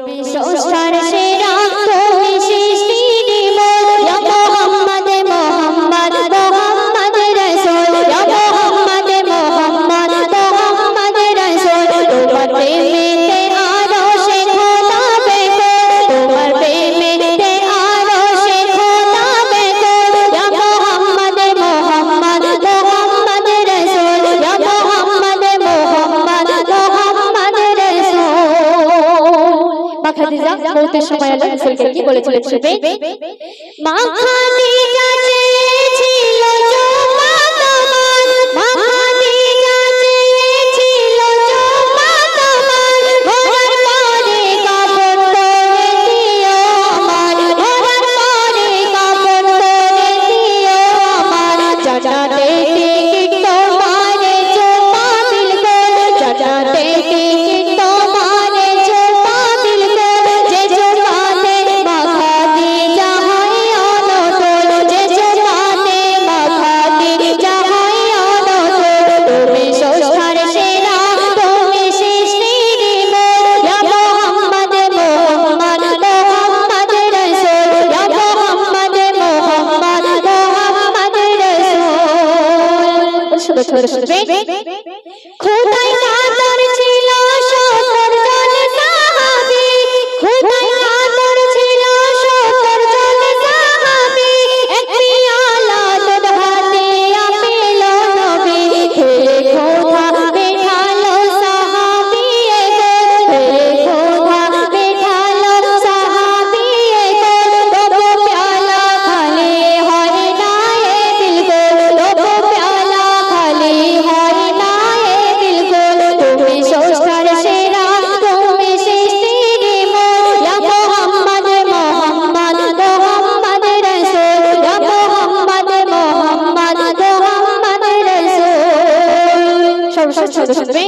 তুমি সৃষ্টার সেরা তুমি সৃষ্টির মোর ইয়া মুহাম্মদ মুহাম্মদ মুহাম্মদ রাসূল ইয়া মুহাম্মদ মুহাম্মদ মুহাম্মদ রাসূল তোমার প্রেমেতে আরশে খোদা বেকুল তোমার প্রেমেতে আরশে খোদা বেকুল ইয়া মুহাম্মদ মুহাম্মদ মুহাম্মদ রাসূল ইয়া মুহাম্মদ মুহাম্মদ মুহাম্মদ রাসূল মা খাদিজা মৌতের সময় আল্লাহ রাসূলকে কি বলেছিলেন শুনবে মা খাদিজা চেয়েছিল জুমা তোমার মা খাদিজা চেয়েছিল জুমা তোমার ঘোড়ার পরে কাপড় পরে দিও আমার ঘোড়ার পরে কাপড় পরে দিও আমার জানাতে টিকিট তোমারে জুমা দিল গো জানাতে টিকিট তোমারে জুমা দিল গো যে জুমাতে মা খাদিজা হয় অনতল যে জুমাতে মা খাদিজা হয় অনতল তুমি সৃষ্টার সেরা তুমি সৃষ্টির মোর ইয়া মুহাম্মদ মুহাম্মদ মুহাম্মদ রাসূল ইয়া মুহাম্মদ মুহাম্মদ মুহাম্মদ রাসূল শুনবে খোদাই কাদর ছিল 70 জন সাহাবী খোদাই কাদর ছিল 70 জন সাহাবী এক পিয়ালা দুধ হাতে পেল নবী হে খোদা বেঠালো সাহাবী গো হে খোদা বেঠালো সাহাবী গো দো প্যালা খালি হয় না এ দিল গো দো প্যালা খালি হয় না এ দিল গো তুমি সৃষ্টার সেরা তুমি সৃষ্টির মোর ইয়া মুহাম্মদ মুহাম্মদ মুহাম্মদ রাসূল ইয়া মুহাম্মদ মুহাম্মদ মুহাম্মদ রাসূল সব শুনবে